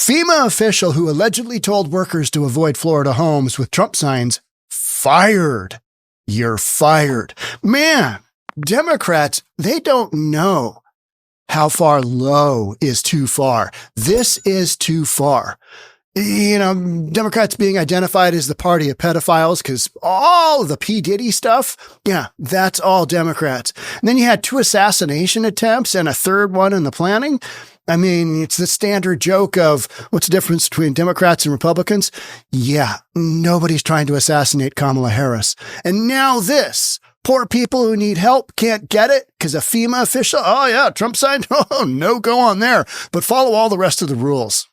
FEMA official who allegedly told workers to avoid Florida homes with Trump signs fired. You're fired. Man, Democrats, they don't know how far low is too far. This is too far. You know, Democrats being identified as the party of pedophiles because all the P. Diddy stuff, yeah, that's all Democrats. And then you had 2 assassination attempts and a third one in the planning. I mean, it's the standard joke of what's the difference between Democrats and Republicans? Yeah, nobody's trying to assassinate Kamala Harris. And now this. Poor people who need help can't get it because a FEMA official, oh yeah, Trump signed, oh no, go on there. But follow all the rest of the rules.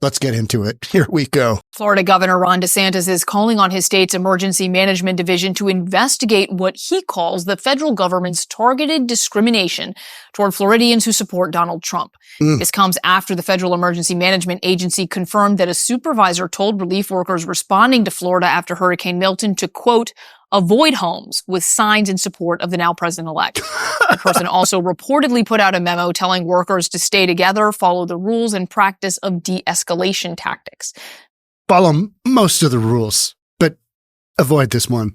Let's get into it. Here we go. Florida Governor Ron DeSantis is calling on his state's emergency management division to investigate what he calls the federal government's targeted discrimination toward Floridians who support Donald Trump. This comes after the Federal Emergency Management Agency confirmed that a supervisor told relief workers responding to Florida after Hurricane Milton to, quote, avoid homes with signs in support of the now president-elect. The person also reportedly put out a memo telling workers to stay together, follow the rules, and practice of de-escalation tactics. Follow most of the rules, but avoid this one.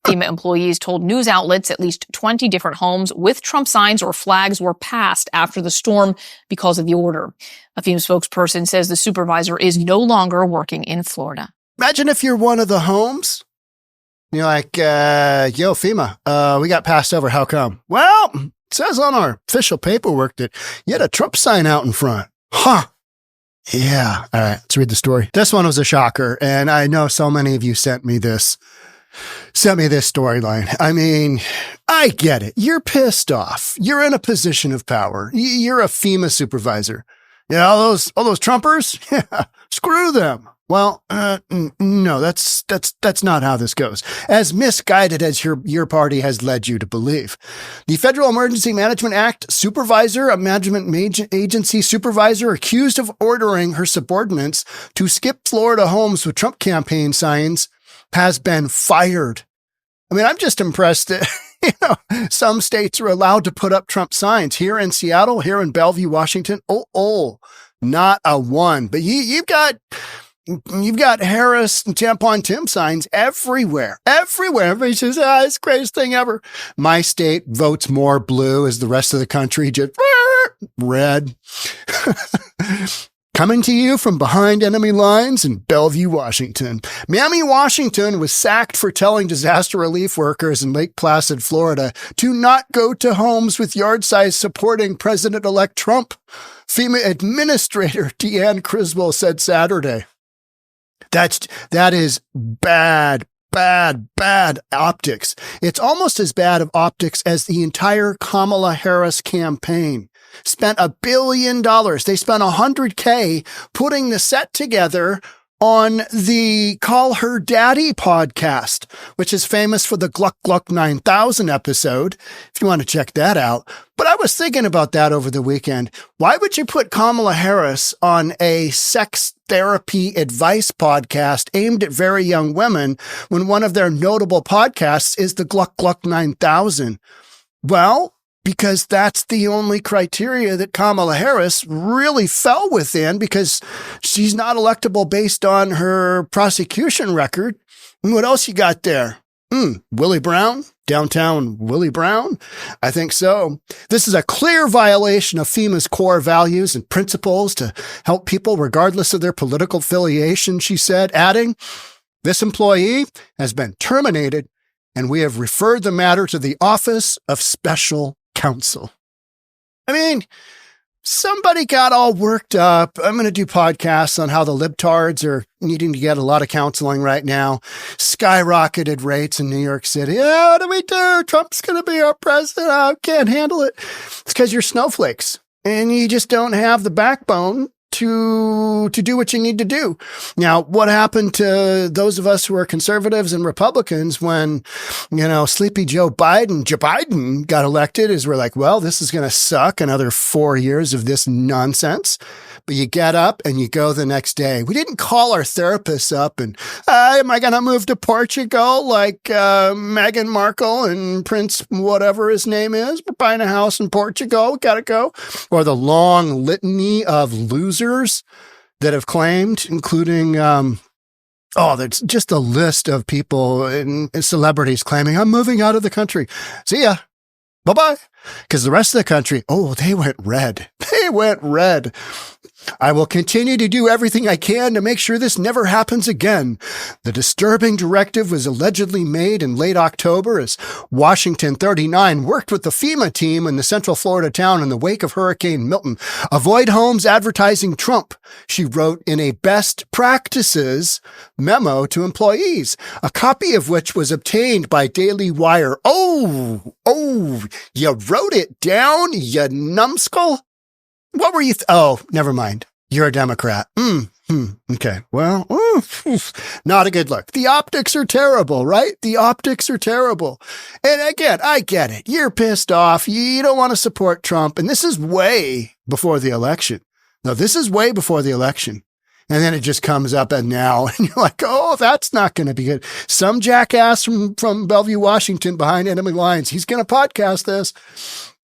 FEMA employees told news outlets at least 20 different homes with Trump signs or flags were passed after the storm because of the order. A FEMA spokesperson says the supervisor is no longer working in Florida. Imagine if you're one of the homes. You're like, yo, FEMA, we got passed over. How come? Well, it says on our official paperwork that you had a Trump sign out in front. Huh. Yeah. All right. Let's read the story. This one was a shocker. And I know so many of you sent me this storyline. I mean, I get it. You're pissed off. You're in a position of power. You're a FEMA supervisor. Yeah, all those Trumpers? Yeah, screw them. Well, no, that's not how this goes. As misguided as your party has led you to believe. The Federal Emergency Management Act supervisor, a management agency supervisor accused of ordering her subordinates to skip Florida homes with Trump campaign signs has been fired. I mean, I'm just impressed that, some states are allowed to put up Trump signs. Here in Seattle, here in Bellevue, Washington, not a one. But you've got Harris and Tampon Tim signs everywhere. Everybody says, it's the greatest thing ever. My state votes more blue as the rest of the country just red. Coming to you from behind enemy lines in Bellevue, Washington. Mammy Washington was sacked for telling disaster relief workers in Lake Placid, Florida, to not go to homes with yard signs supporting President-elect Trump. FEMA Administrator Deanne Criswell said Saturday. That is bad optics. It's almost as bad of optics as the entire Kamala Harris campaign. Spent $1 billion. They spent $100K putting the set together on the Call Her Daddy podcast, which is famous for the Gluck Gluck 9000 episode, if you want to check that out. But I was thinking about that over the weekend. Why would you put Kamala Harris on a sex therapy advice podcast aimed at very young women when one of their notable podcasts is the Gluck Gluck 9000? Well, because that's the only criteria that Kamala Harris really fell within, because she's not electable based on her prosecution record. And what else you got there? Willie Brown? Downtown Willie Brown? I think so. This is a clear violation of FEMA's core values and principles to help people regardless of their political affiliation, she said, adding, this employee has been terminated and we have referred the matter to the Office of Special Counsel. I mean, somebody got all worked up. I'm going to do podcasts on how the libtards are needing to get a lot of counseling right now. Skyrocketed rates in New York City. Oh, what do we do? Trump's going to be our president. I can't handle it. It's because you're snowflakes and you just don't have the backbone to do what you need to do. Now, what happened to those of us who are conservatives and Republicans when, sleepy Joe Biden got elected is we're like, well, this is going to suck another 4 years of this nonsense. But you get up and you go the next day. We didn't call our therapists up and, am I going to move to Portugal like Meghan Markle and Prince whatever his name is? We're buying a house in Portugal. We got to go. Or the long litany of losers that have claimed, including, there's just a list of people and celebrities claiming, I'm moving out of the country. See ya. Bye-bye. Because the rest of the country, they went red. They went red. I will continue to do everything I can to make sure this never happens again. The disturbing directive was allegedly made in late October as Washington 39 worked with the FEMA team in the Central Florida town in the wake of Hurricane Milton. Avoid homes advertising Trump, she wrote in a best practices memo to employees, a copy of which was obtained by Daily Wire. You wrote it down, you numbskull? What were you? Never mind. You're a Democrat. Okay. Well, not a good look. The optics are terrible, right? The optics are terrible. And again, I get it. You're pissed off. You don't want to support Trump. And this is way before the election. No, this is way before the election. And then it just comes up and now, and you're like, that's not going to be good. Some jackass from Bellevue, Washington behind enemy lines, he's going to podcast this.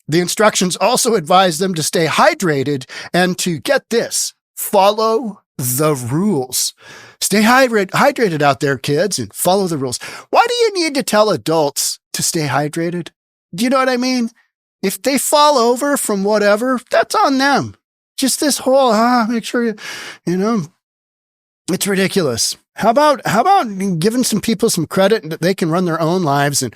The instructions also advise them to stay hydrated and to get this, follow the rules. Stay hydrated out there, kids, and follow the rules. Why do you need to tell adults to stay hydrated? Do you know what I mean? If they fall over from whatever, that's on them. Just this whole, make sure it's ridiculous. How about giving some people some credit that they can run their own lives? And,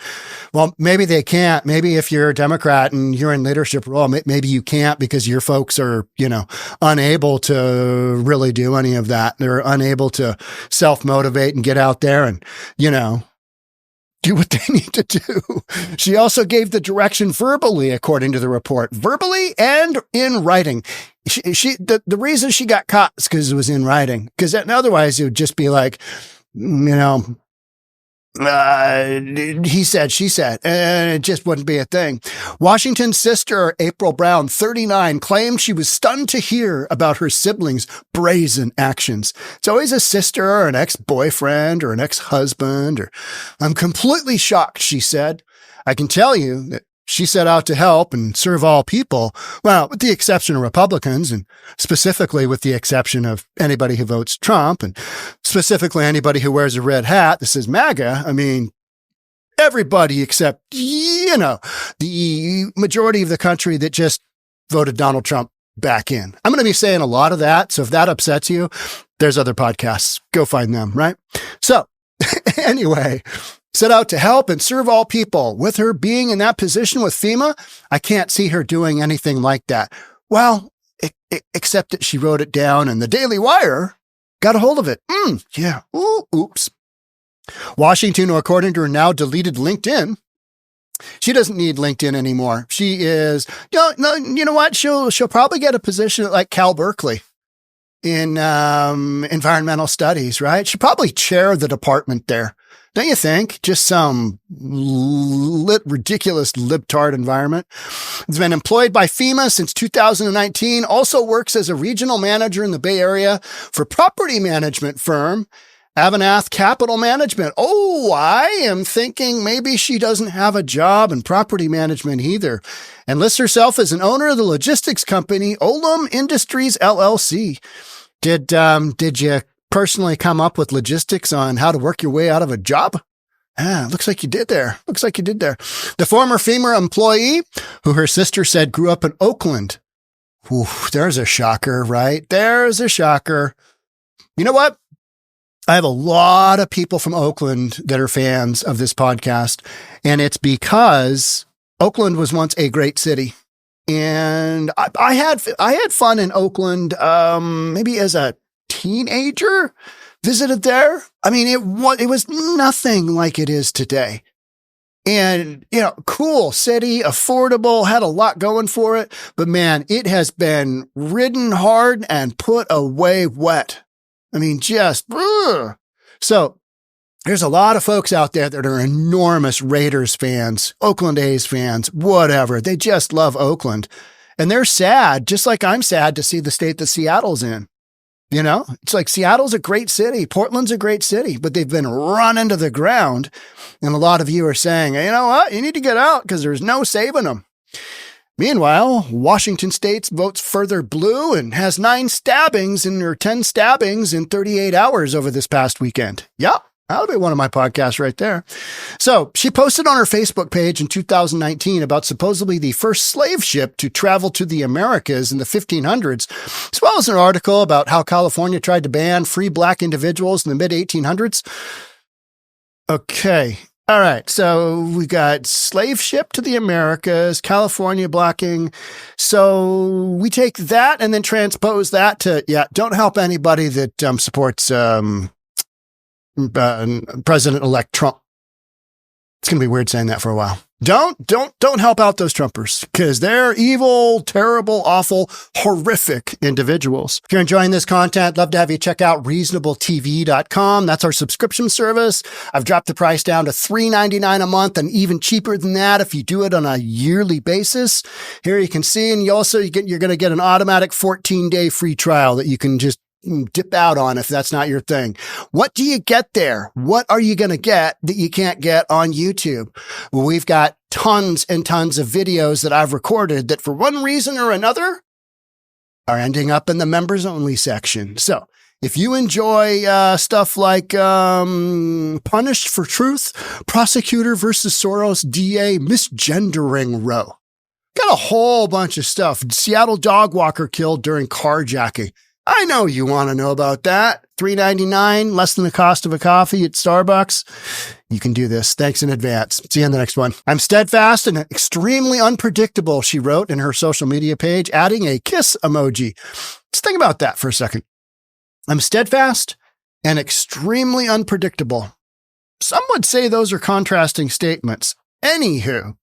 well, maybe they can't. Maybe if you're a Democrat and you're in leadership role, maybe you can't because your folks are, unable to really do any of that. They're unable to self-motivate and get out there and, do what they need to do. She also gave the direction verbally, according to the report, verbally and in writing. The reason she got caught is because it was in writing, because otherwise it would just be like, he said, she said, and it just wouldn't be a thing. Washington's sister, April Brown, 39, claimed she was stunned to hear about her siblings' brazen actions. It's always a sister or an ex-boyfriend or an ex-husband, I'm completely shocked, she said. I can tell you that she set out to help and serve all people, well, with the exception of Republicans, and specifically with the exception of anybody who votes Trump, and specifically anybody who wears a red hat that says MAGA. I mean, everybody except, the majority of the country that just voted Donald Trump back in. I'm going to be saying a lot of that, so if that upsets you, there's other podcasts. Go find them, right? So, anyway, set out to help and serve all people. With her being in that position with FEMA, I can't see her doing anything like that. Well, except that she wrote it down and the Daily Wire got a hold of it. Yeah. Oops. Washington, according to her now deleted LinkedIn, she doesn't need LinkedIn anymore. She is, you know what? She'll probably get a position at like Cal Berkeley in environmental studies, right? She'll probably chair the department there. Don't you think? Just some ridiculous libtard environment. It's been employed by FEMA since 2019, also works as a regional manager in the Bay Area for property management firm Avanath Capital Management. I am thinking maybe she doesn't have a job in property management either, and lists herself as an owner of the logistics company Olam Industries LLC. Did you personally come up with logistics on how to work your way out of a job? Looks like you did there. The former FEMA employee, who her sister said grew up in Oakland. There's a shocker, right? There's a shocker. You know what? I have a lot of people from Oakland that are fans of this podcast, and it's because Oakland was once a great city. And I had fun in Oakland, maybe as a teenager, visited there. I mean, it was nothing like it is today. And, cool city, affordable, had a lot going for it. But man, it has been ridden hard and put away wet. I mean, so there's a lot of folks out there that are enormous Raiders fans, Oakland A's fans, whatever. They just love Oakland. And they're sad, just like I'm sad to see the state that Seattle's in. It's like Seattle's a great city. Portland's a great city, but they've been run into the ground. And a lot of you are saying, you know what? You need to get out because there's no saving them. Meanwhile, Washington State votes further blue and has 10 stabbings in 38 hours over this past weekend. Yep. That'll be one of my podcasts right there. So she posted on her Facebook page in 2019 about supposedly the first slave ship to travel to the Americas in the 1500s, as well as an article about how California tried to ban free black individuals in the mid-1800s. Okay. All right. So we got slave ship to the Americas, California blocking. So we take that and then transpose that to, don't help anybody that supports President-elect Trump. It's going to be weird saying that for a while. Don't help out those Trumpers because they're evil, terrible, awful, horrific individuals. If you're enjoying this content, love to have you check out reasonabletv.com. That's our subscription service. I've dropped the price down to $3.99 a month and even cheaper than that if you do it on a yearly basis. Here you can see, and you're going to get an automatic 14-day free trial that you can just dip out on if that's not your thing. What do you get there? What are you going to get that you can't get on YouTube? Well, we've got tons and tons of videos that I've recorded that for one reason or another are ending up in the members only section. So if you enjoy stuff like Punished for Truth, Prosecutor versus Soros, DA, Misgendering Row, got a whole bunch of stuff. Seattle dog walker killed during carjacking. I know you want to know about that. $3.99, less than the cost of a coffee at Starbucks. You can do this. Thanks in advance. See you on the next one. I'm steadfast and extremely unpredictable, she wrote in her social media page, adding a kiss emoji. Let's think about that for a second. I'm steadfast and extremely unpredictable. Some would say those are contrasting statements. Anywho,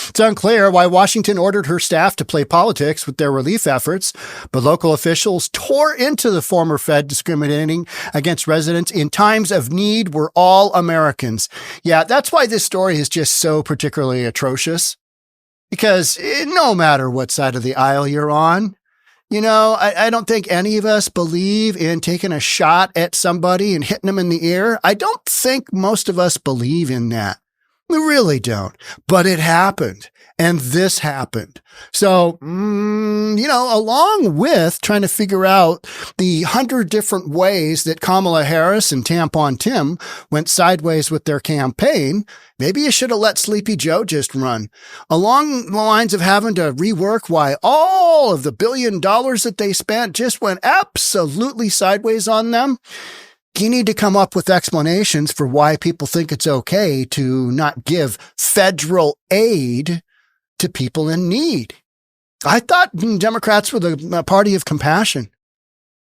it's unclear why Washington ordered her staff to play politics with their relief efforts, but local officials tore into the former Fed discriminating against residents in times of need. We're all Americans. Yeah, that's why this story is just so particularly atrocious, because no matter what side of the aisle you're on, I don't think any of us believe in taking a shot at somebody and hitting them in the ear. I don't think most of us believe in that. We really don't, but it happened, and this happened. So, along with trying to figure out the 100 different ways that Kamala Harris and Tampon Tim went sideways with their campaign, maybe you should have let Sleepy Joe just run. Along the lines of having to rework why all of the $1 billion that they spent just went absolutely sideways on them. You need to come up with explanations for why people think it's okay to not give federal aid to people in need. I thought Democrats were the party of compassion.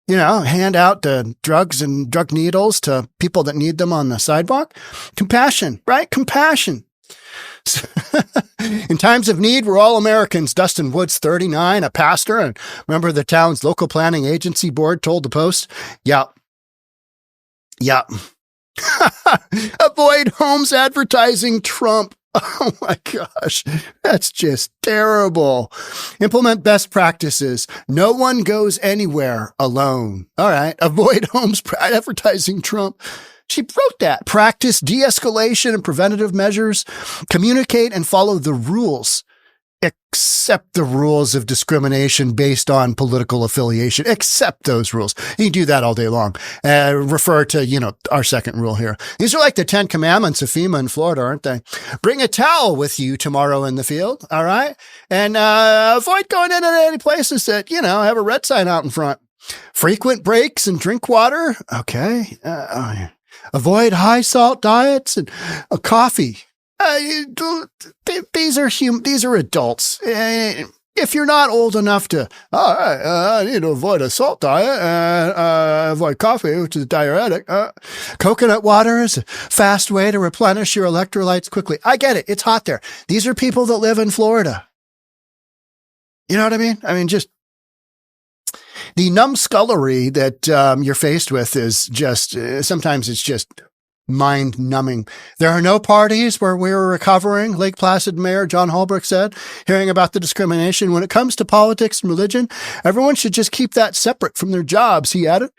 Hand out the drugs and drug needles to people that need them on the sidewalk. Compassion, right? Compassion. In times of need, we're all Americans. Dustin Woods, 39, a pastor and member of the town's local planning agency board, told the Post, Yeah. Avoid homes advertising Trump. Oh my gosh. That's just terrible. Implement best practices. No one goes anywhere alone. All right. Avoid homes advertising Trump. She wrote that. Practice de-escalation and preventative measures. Communicate and follow the rules. Accept the rules of discrimination based on political affiliation. Accept those rules. You can do that all day long. Refer to, our second rule here. These are like the 10 commandments of FEMA in Florida, aren't they? Bring a towel with you tomorrow in the field. All right. And avoid going into any places that, have a red sign out in front. Frequent breaks and drink water. Okay. Avoid high salt diets and coffee. These are adults. If you're not old enough to, I need to avoid a salt diet and avoid coffee, which is diuretic. Coconut water is a fast way to replenish your electrolytes quickly. I get it. It's hot there. These are people that live in Florida. You know what I mean? Just the numbskullery that you're faced with is just, sometimes it's just mind-numbing. There are no parties where we're recovering, Lake Placid Mayor John Holbrook said, hearing about the discrimination. When it comes to politics and religion, everyone should just keep that separate from their jobs, he added.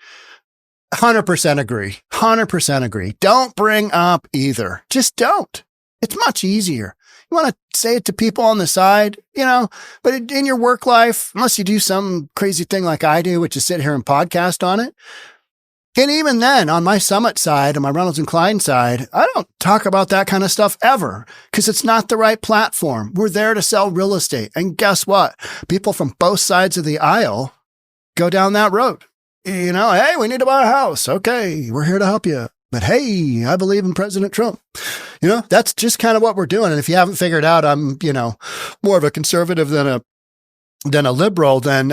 100% agree. 100% agree. Don't bring up either. Just don't. It's much easier. You want to say it to people on the side, but in your work life, unless you do some crazy thing like I do, which is sit here and podcast on it. And even then, on my Summit side and my Reynolds and Klein side, I don't talk about that kind of stuff ever because it's not the right platform. We're there to sell real estate. And guess what? People from both sides of the aisle go down that road. Hey, we need to buy a house. Okay, we're here to help you. But hey, I believe in President Trump. That's just kind of what we're doing. And if you haven't figured out, I'm, more of a conservative than a liberal, then,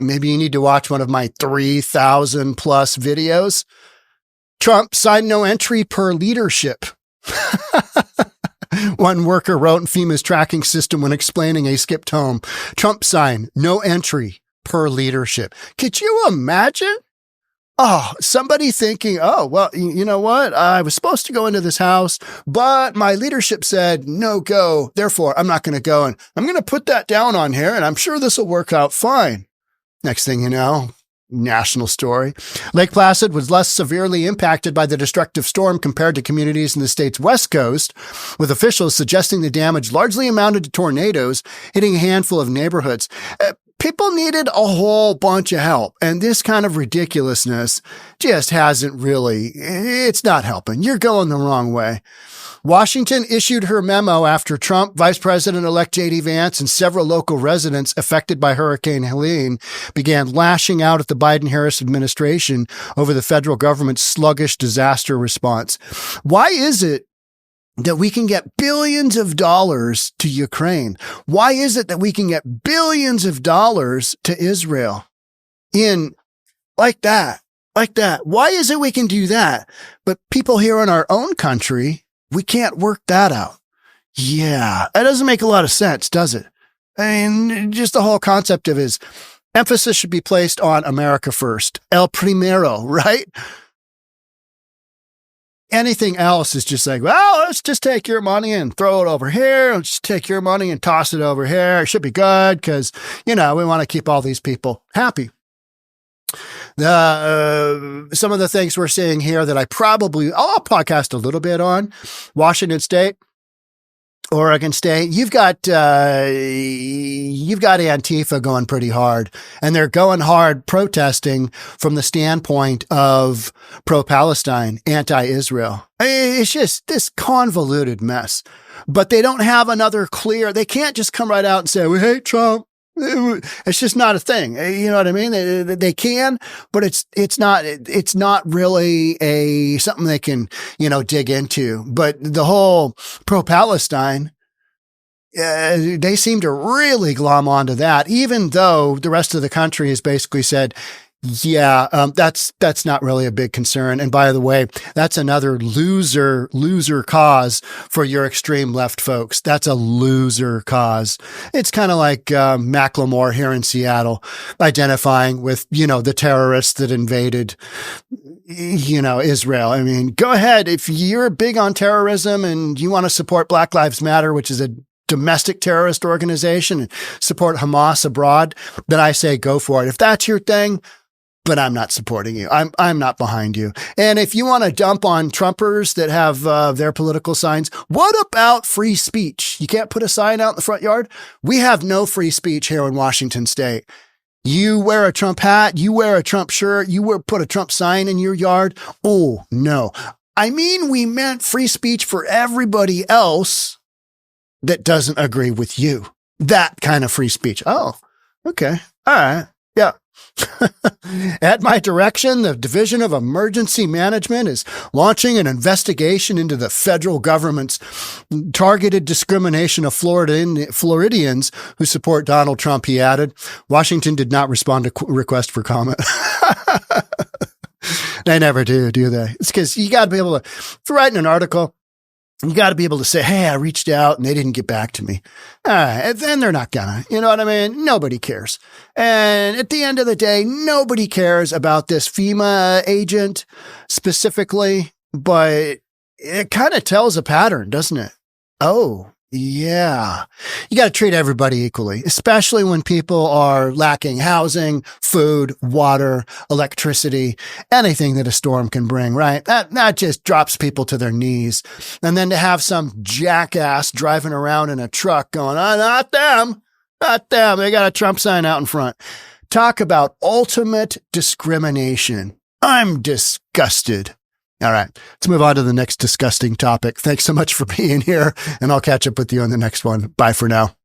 maybe you need to watch one of my 3,000 plus videos. Trump signed no entry per leadership. One worker wrote in FEMA's tracking system when explaining a skipped home. Trump signed no entry per leadership. Could you imagine? Oh, somebody thinking, oh, well, you know what? I was supposed to go into this house, but my leadership said no go. Therefore, I'm not going to go. And I'm going to put that down on here, and I'm sure this will work out fine. Next thing you know, national story. Lake Placid was less severely impacted by the destructive storm compared to communities in the state's west coast, with officials suggesting the damage largely amounted to tornadoes hitting a handful of neighborhoods. People needed a whole bunch of help, and this kind of ridiculousness just it's not helping. You're going the wrong way. Washington issued her memo after Trump, Vice President-elect J.D. Vance, and several local residents affected by Hurricane Helene began lashing out at the Biden-Harris administration over the federal government's sluggish disaster response. Why is it that we can get billions of dollars to Ukraine? Why is it that we can get billions of dollars to Israel like that? Why is it we can do that? But people here in our own country, we can't work that out. Yeah, that doesn't make a lot of sense, does it? I mean, just the whole concept of emphasis should be placed on America first. El primero, right? Anything else is just like, well, let's just take your money and throw it over here. Let's just take your money and toss it over here. It should be good because, we want to keep all these people happy. Some of the things we're seeing here that I'll podcast a little bit on. Washington State, Oregon State, you've got Antifa going pretty hard, and they're going hard protesting from the standpoint of pro-Palestine, anti-Israel. It's just this convoluted mess, but they don't have they can't just come right out and say, we hate Trump. It's just not a thing. You know what I mean? They can, but it's not really something they can, dig into. But the whole pro-Palestine, they seem to really glom onto that, even though the rest of the country has basically said, that's not really a big concern. And by the way, that's another loser cause for your extreme left folks. That's a loser cause. It's kind of like Macklemore here in Seattle identifying with, the terrorists that invaded, Israel. I mean, go ahead. If you're big on terrorism and you want to support Black Lives Matter, which is a domestic terrorist organization, and support Hamas abroad, then I say go for it. If that's your thing, but I'm not supporting you. I'm not behind you. And if you want to dump on Trumpers that have their political signs, what about free speech? You can't put a sign out in the front yard? We have no free speech here in Washington State. You wear a Trump hat, you wear a Trump shirt, put a Trump sign in your yard. Oh, no. I mean, we meant free speech for everybody else that doesn't agree with you. That kind of free speech. Oh, okay. All right. Yeah. At my direction, the Division of Emergency Management is launching an investigation into the federal government's targeted discrimination of Floridians who support Donald Trump, he added. Washington did not respond to request for comment. They never do they? It's because you got to be able to, if you're writing an article, you got to be able to say, hey, I reached out and they didn't get back to me. And then they're not gonna, you know what I mean? Nobody cares. And at the end of the day, nobody cares about this FEMA agent specifically, but it kind of tells a pattern, doesn't it? Oh, Yeah. You got to treat everybody equally, especially when people are lacking housing, food, water, electricity, anything that a storm can bring, right? That just drops people to their knees. And then to have some jackass driving around in a truck going, oh, not them, not them. They got a Trump sign out in front. Talk about ultimate discrimination. I'm disgusted. All right, let's move on to the next disgusting topic. Thanks so much for being here, and I'll catch up with you on the next one. Bye for now.